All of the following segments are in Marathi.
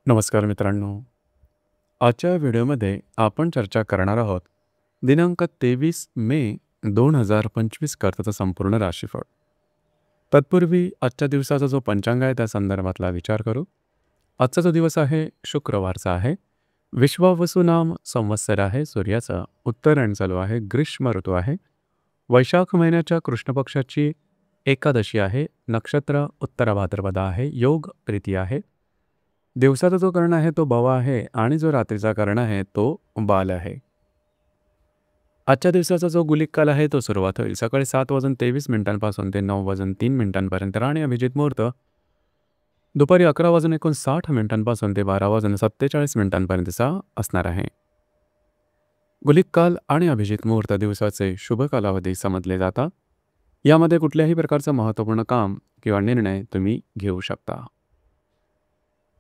नमस्कार मित्रांनो. आजच्या व्हिडिओमध्ये आपण चर्चा करणार आहोत दिनांक 23 मे 2025 करताचं संपूर्ण राशीफळ. तत्पूर्वी आजच्या दिवसाचा जो पंचांग आहे त्या संदर्भातला विचार करू. आजचा जो दिवस आहे शुक्रवारचा आहे. विश्वावसुनाम संवत्सर आहे. सूर्याचा उत्तरायण चालू आहे. ग्रीष्म ऋतू आहे. वैशाख महिन्याच्या कृष्ण पक्षाची एकादशी आहे. नक्षत्र उत्तर भाद्रपद आहे. योग प्रीती आहे. दिवसाचा जो कर्ण आहे तो भव आहे आणि जो रात्रीचा कर्ण आहे तो बाल आहे. आजच्या दिवसाचा जो गुलिक काल आहे तो सुरुवात होईल सकाळी 7:23 ते 9:03 आणि अभिजित मुहूर्त दुपारी 11:59 ते 12:47 असणार आहे. गुलिक काल आणि अभिजित मुहूर्त दिवसाचे शुभ कालावधी समजले जातात. यामध्ये कुठल्याही प्रकारचं महत्त्वपूर्ण काम किंवा निर्णय तुम्ही घेऊ शकता.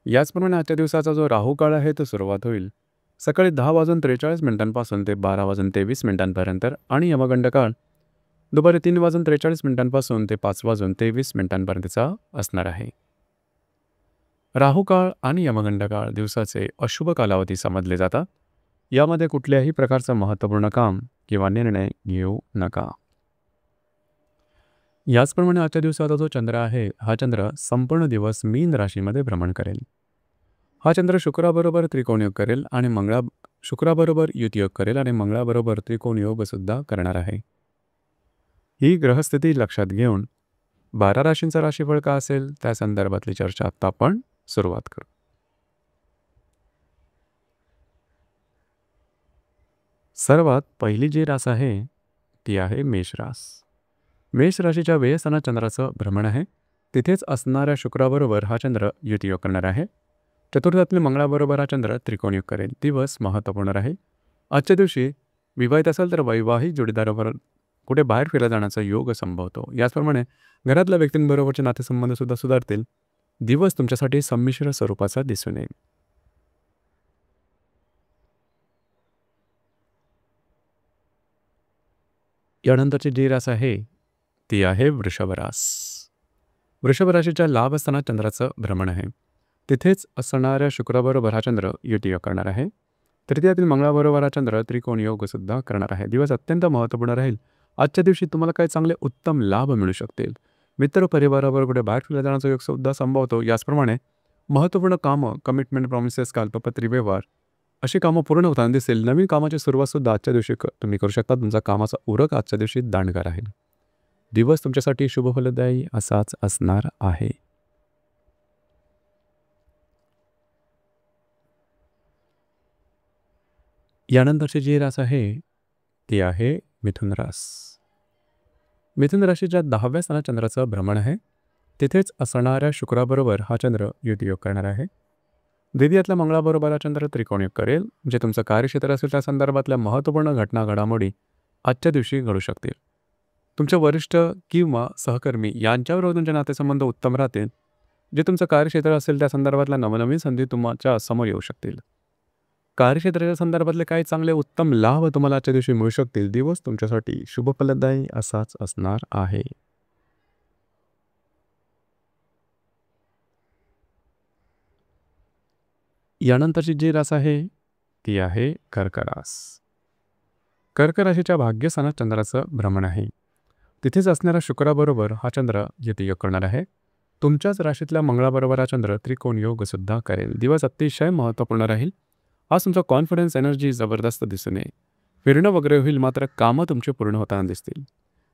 याचप्रमाणे आजच्या दिवसाचा जो राहू काळ आहे तो सुरुवात होईल सकाळी 10:43 ते 12:23 आणि यमगंड काळ दुपारी 3:43 ते 5:23 असणार आहे. राहू काळ आणि यमगंड काळ दिवसाचे अशुभ कालावधी समजले जातात. यामध्ये कुठल्याही प्रकारचं महत्त्वपूर्ण काम किंवा निर्णय घेऊ नका. याचप्रमाणे आजच्या दिवसाचा जो चंद्र आहे हा चंद्र संपूर्ण दिवस मीन राशीमध्ये भ्रमण करेल. हा चंद्र शुक्राबरोबर त्रिकोण योग करेल आणि शुक्राबरोबर युतियोग करेल आणि मंगळाबरोबर त्रिकोण योग सुद्धा करणार आहे. ही ग्रहस्थिती लक्षात घेऊन 12 राशींचा राशीफळ का असेल त्या संदर्भातली चर्चा आता आपण सुरुवात करू. सर्वात पहिली जी रास आहे ती आहे मेष रास. मेष राशीच्या व्ययस्थानात चंद्राचं भ्रमण आहे. तिथेच असणाऱ्या शुक्राबरोबर हा चंद्र युतियोग करणार आहे. चतुर्थातील मंगळाबरोबर हा चंद्र त्रिकोणयोग करेल. दिवस महत्त्वपूर्ण राहील. आजच्या दिवशी विवाहित असेल तर वैवाहिक जोडीदाराबरोबर कुठे बाहेर फिरला जाण्याचा योग संभवतो. याचप्रमाणे घरातल्या व्यक्तींबरोबरचे नातेसंबंध सुद्धा सुधारतील. दिवस तुमच्यासाठी संमिश्र स्वरूपाचा दिसून येईल. यानंतरची जी रास आहे ती आहे वृषभ रास. वृषभ राशीच्या लाभ स्थानात चंद्राचं भ्रमण आहे. तिथेच असणाऱ्या शुक्राबरोबर हा चंद्र युतियोग करणार आहे. तृतीयातील मंगळाबरोबर हा चंद्र त्रिकोण योग सुद्धा करणार आहे. दिवस अत्यंत महत्त्वपूर्ण राहील. आजच्या दिवशी तुम्हाला काही चांगले उत्तम लाभ मिळू शकतील. मित्र परिवाराबरोबर कुठे बाहेर फिरला जाण्याचा योग सुद्धा संभवतो. याचप्रमाणे महत्त्वपूर्ण कामं, कमिटमेंट, प्रॉमिसेस, कागदपत्री व्यवहार अशी कामं पूर्ण होताना दिसेल. नवीन कामाची सुरुवात सुद्धा आजच्या दिवशी तुम्ही करू शकता. तुमचा कामाचा उरक आजच्या दिवशी दांडगा राहील. दिवस तुमच्यासाठी शुभ फलदायी असाच असणार आहे. यानंतरची जी रास आहे ती आहे मिथुन रास. मिथुन राशीच्या 10व्या स्थानात चंद्राचं भ्रमण आहे. तिथेच असणाऱ्या शुक्राबरोबर हा चंद्र युतियोग करणार आहे. द्वितीयातल्या मंगळाबरोबर हा चंद्र त्रिकोणयोग करेल. जे तुमचं कार्यक्षेत्र असेल त्या संदर्भातल्या महत्त्वपूर्ण घटना घडामोडी आजच्या दिवशी घडू शकतील. तुमचे वरिष्ठ किंवा सहकर्मी यांच्याबरोबर तुमचे नातेसंबंध उत्तम राहतील. जे तुमचं कार्यक्षेत्र असेल त्या संदर्भातल्या नवनवीन संधी तुमच्या समोर येऊ शकतील. कार्यक्षेत्राच्या संदर्भातले काही चांगले उत्तम लाभ तुम्हाला आजच्या दिवशी मिळू शकतील. दिवस तुमच्यासाठी शुभ फलदायी असाच असणार आहे. यानंतरची जी रास आहे ती आहे कर्क रास. कर्क राशीच्या भाग्यस्थानात चंद्राचं भ्रमण आहे. तिथेच असणाऱ्या शुक्राबरोबर हा चंद्र युतियोग करणार आहे. तुमच्याच राशीतल्या मंगळाबरोबर हा चंद्र त्रिकोण योग सुद्धा करेल. दिवस अतिशय महत्त्वपूर्ण राहील. आज तुमचा कॉन्फिडन्स एनर्जी जबरदस्त दिसून येईल. फिरणं वगैरे होईल मात्र कामं तुमचे पूर्ण होताना दिसतील.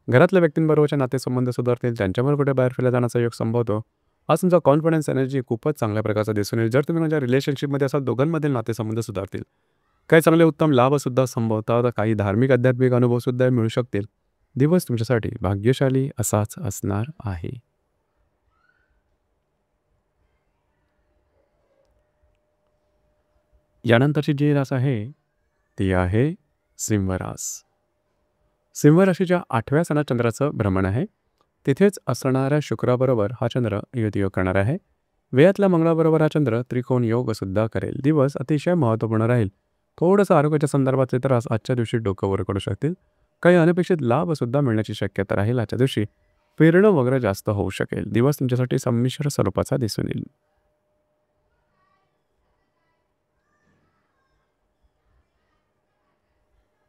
घरातल्या व्यक्तींबरोबरचे नातेसंबंध सुधारतील. त्यांच्याबरोबर कुठे बाहेर फिरला जाण्याचा योग संभवतो. आज तुमचा कॉन्फिडन्स एनर्जी खूपच चांगल्या प्रकारचा दिसून येईल. जर तुम्ही माझ्या रिलेशनशिपमध्ये असाल दोघांमधील नातेसंबंध सुधारतील. काही चांगले उत्तम लाभसुद्धा संभवतात. काही धार्मिक आध्यात्मिक अनुभवसुद्धा मिळू शकतील. दिवस तुमच्यासाठी भाग्यशाली असाच असणार आहे. यानंतरची जी रास आहे ती आहे सिंह रास. सिंह राशीच्या 8व्या स्थानात चंद्राचं भ्रमण आहे. तिथेच असणाऱ्या शुक्राबरोबर हा चंद्र युतियोग करणार आहे. व्ययातल्या मंगळाबरोबर हा चंद्र त्रिकोण योग सुद्धा करेल. दिवस अतिशय महत्त्वपूर्ण राहील. थोडंसं आरोग्याच्या संदर्भातले त्रास आजच्या दिवशी डोकं वर करू शकतील. काही अनपेक्षित लाभ सुद्धा मिळण्याची शक्यता राहील. आजच्या दिवशी फिरणं वगैरे जास्त होऊ शकेल. दिवस तुमच्यासाठी संमिश्र स्वरूपाचा दिसून येईल.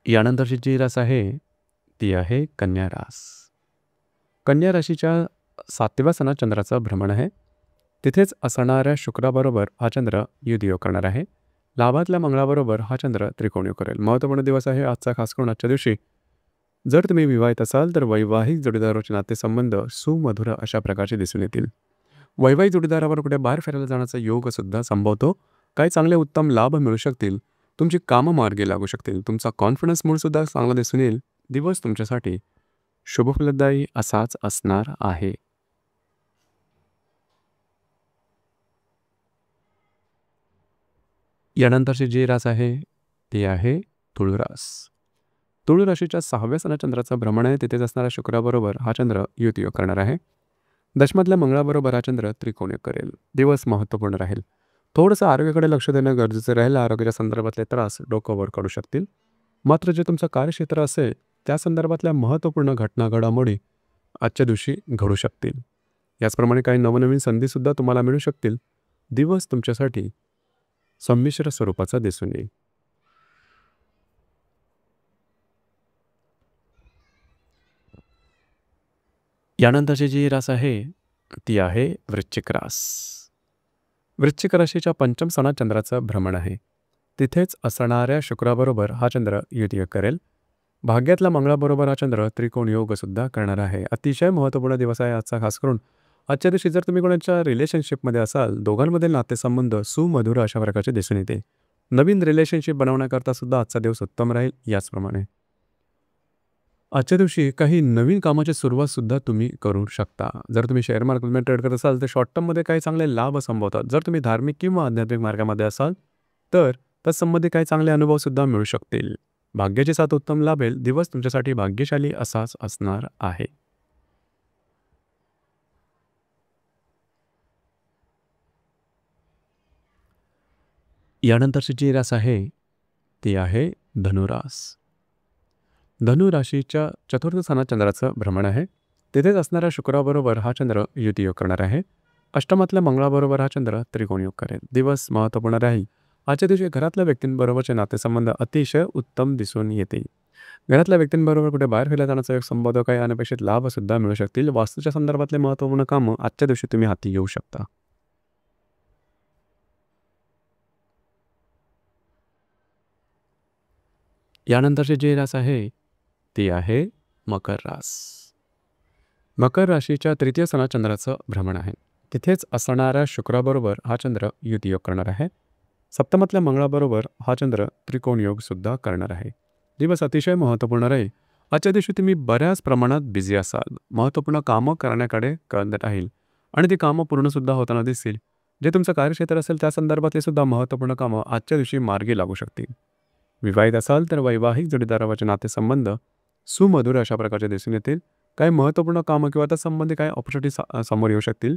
यानंतरची जी रास आहे ती आहे कन्या रास. कन्या राशीच्या 7व्या सणात चंद्राचं भ्रमण आहे. तिथेच असणाऱ्या शुक्राबरोबर हा चंद्र युतियोग करणार आहे. लाभातल्या मंगळाबरोबर हा चंद्र त्रिकोणयोग करेल. महत्त्वपूर्ण दिवस आहे आजचा. खास करून आजच्या दिवशी जर तुम्ही विवाहित असाल तर वैवाहिक जोडीदाराचे नातेसंबंध सुमधुर अशा प्रकारचे दिसून येतील. वैवाहिक जोडीदारावर कुठे बाहेर फिरायला जाण्याचा योग सुद्धा संभवतो. काही चांगले उत्तम लाभ मिळू शकतील. तुमची कामं मार्गी लागू शकतील. तुमचा कॉन्फिडन्स मूड सुद्धा चांगला दिसून येईल. दिवस तुमच्यासाठी शुभफलदायी असाच असणार आहे. यानंतरची जी रास आहे ती आहे तुळ रास. तुळ राशीच्या 6व्या सणात चंद्राचं भ्रमण आहे. तिथेच असणाऱ्या शुक्राबरोबर हा चंद्र युतियोग करणार आहे. दशमातल्या मंगळाबरोबर हा चंद्र त्रिकोणयोग करेल. दिवस महत्त्वपूर्ण राहील. थोडंसं आरोग्याकडे लक्ष देणं गरजेचं राहील. आरोग्याच्या संदर्भातले त्रास डोकं वर काढू शकतील. मात्र जे तुमचं कार्यक्षेत्र असेल त्या संदर्भातल्या महत्त्वपूर्ण घटना घडामोडी आजच्या दिवशी घडू शकतील. याचप्रमाणे काही नवनवीन संधीसुद्धा तुम्हाला मिळू शकतील. दिवस तुमच्यासाठी संमिश्र स्वरूपाचा दिसून येईल. यानंतरची जी रास आहे ती आहे वृश्चिक रास. वृश्चिक राशीच्या 5म सणात चंद्राचं भ्रमण आहे. तिथेच असणाऱ्या शुक्राबरोबर हा चंद्र युतियोग करेल. भाग्यातल्या मंगळाबरोबर हा चंद्र त्रिकोण योग सुद्धा करणार आहे. अतिशय महत्त्वपूर्ण दिवस आहे आजचा. खास करून आजच्या दिवशी जर तुम्ही कोणाच्या रिलेशनशिपमध्ये असाल, दोघांमधील नातेसंबंध सुमधुर अशा प्रकारचे दिसून येते. नवीन रिलेशनशिप बनवण्याकरता सुद्धा आजचा दिवस उत्तम राहील. याचप्रमाणे आजच्या दिवशी काही नवीन कामाची सुरुवात सुद्धा तुम्ही करू शकता. जर तुम्ही शेअर मार्केटमध्ये ट्रेड करत असाल तर शॉर्ट टर्ममध्ये काही चांगले लाभ संभवतात. जर तुम्ही धार्मिक किंवा आध्यात्मिक मार्गामध्ये असाल तर तत्संबंधी काही चांगले अनुभव सुद्धा मिळू शकतील. भाग्याची साथ उत्तम लाभेल. दिवस तुमच्यासाठी भाग्यशाली असाच असणार आहे. यानंतरची जी रास आहे ती आहे धनुरास. धनु राशीच्या 4थ्या सणात चंद्राचं भ्रमण आहे. तिथेच असणाऱ्या शुक्राबरोबर हा चंद्र युतियोग करणार आहे. अष्टमातल्या मंगळाबरोबर हा चंद्र त्रिकोणयोग करेल. दिवस महत्त्वपूर्ण राहील. आजच्या दिवशी घरातल्या व्यक्तींबरोबरचे नातेसंबंध अतिशय उत्तम दिसून येतील. घरातल्या व्यक्तींबरोबर कुठे बाहेर फिरला जाण्याचा एक संबंध, काही अनपेक्षित लाभ सुद्धा मिळू शकतील. वास्तूच्या संदर्भातले महत्त्वपूर्ण कामं आजच्या दिवशी तुम्ही हाती घेऊ शकता. यानंतरची जी रास आहे ती आहे मकर रास. मकर राशीच्या 3य सणात चंद्राचं भ्रमण आहे. तिथेच असणाऱ्या शुक्राबरोबर हा चंद्र युतियोग करणार आहे. सप्तमातल्या मंगळाबरोबर हा चंद्र त्रिकोण योग सुद्धा करणार आहे. दिवस अतिशय महत्त्वपूर्ण राहील. आजच्या दिवशी तुम्ही बऱ्याच प्रमाणात बिझी असाल. महत्त्वपूर्ण कामं करण्याकडे कल राहील आणि ती कामं पूर्णसुद्धा होताना दिसतील. जे तुमचं कार्यक्षेत्र असेल त्या संदर्भातले सुद्धा महत्त्वपूर्ण कामं आजच्या दिवशी मार्गी लागू शकतील. विवाहित असाल तर वैवाहिक जोडीदाराचे नातेसंबंध सुमधुर अशा प्रकारचे दिसून येतील. काही महत्त्वपूर्ण कामं किंवा त्यासंबंधी काही ऑपॉर्च्युनिटी समोर येऊ शकतील.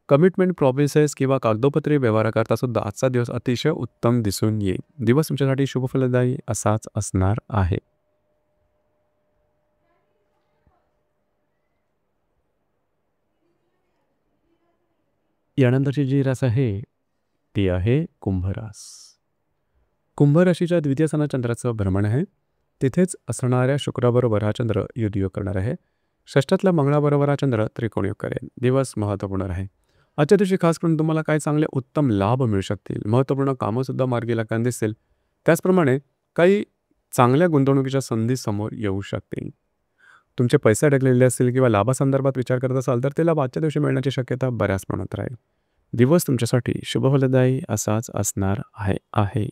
कमिटमेंट प्रॉमिसेस किंवा कागदोपत्री व्यवहाराकरता सुद्धा आजचा दिवस अतिशय उत्तम दिसून येईल. दिवस तुमच्यासाठी शुभफलदायी असाच असणार आहे. यानंतरची जी रास आहे ती आहे कुंभरास. कुंभ राशीच्या 2व्य सणात चंद्राचं भ्रमण आहे. तिथेच असणाऱ्या शुक्राबरोबर हा चंद्र युतियोग करणार आहे. षष्ठातल्या मंगळाबरोबर हा चंद्र त्रिकोणयोग करेल. दिवस महत्त्वपूर्ण आहे. आजच्या दिवशी खास करून तुम्हाला काही चांगले उत्तम लाभ मिळू शकतील. महत्त्वपूर्ण कामंसुद्धा मार्गी लागताना दिसतील. त्याचप्रमाणे काही चांगल्या गुंतवणुकीच्या संधी समोर येऊ शकतील. तुमचे पैसे अडकलेले असतील किंवा लाभासंदर्भात विचार करत असाल तर ते लाभ आजच्या दिवशी मिळण्याची शक्यता बऱ्याच प्रमाणात राहील. दिवस तुमच्यासाठी शुभफलदायी असाच असणार आहे.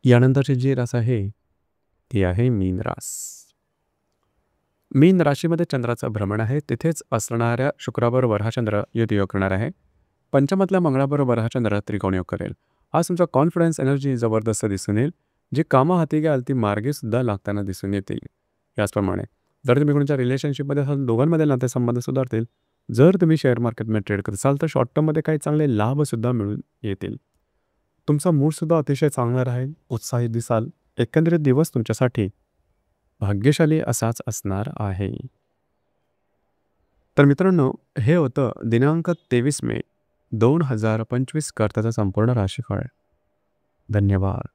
यानंतरची जी रास आहे ती आहे मीन रास. मीन राशीमध्ये चंद्राचं भ्रमण आहे. तिथेच असणाऱ्या शुक्राबरोबर हा चंद्र युतियोग करणार आहे. पंचमातल्या मंगळाबरोबर हा चंद्र त्रिकोणयोग करेल. आज तुमचा कॉन्फिडन्स एनर्जी जबरदस्त दिसून येईल. जी कामं हाती घ्याल ती मार्गीसुद्धा लागताना दिसून येतील. याचप्रमाणे जर तुम्ही कोणाच्या रिलेशनशिपमध्ये असाल दोघांमध्ये नातेसंबंध सुधारतील. जर तुम्ही शेअर मार्केटमध्ये ट्रेड करत असाल तर शॉर्ट टर्ममध्ये काही चांगले लाभसुद्धा मिळून येतील. तुमचा मूडसुद्धा अतिशय चांगला राहील. उत्साही दिसाल. एकंदरीत दिवस तुमच्यासाठी भाग्यशाली असाच असणार आहे. तर मित्रांनो, हे होतं दिनांक 23 मे 2025 करताचं संपूर्ण राशीफळ. धन्यवाद.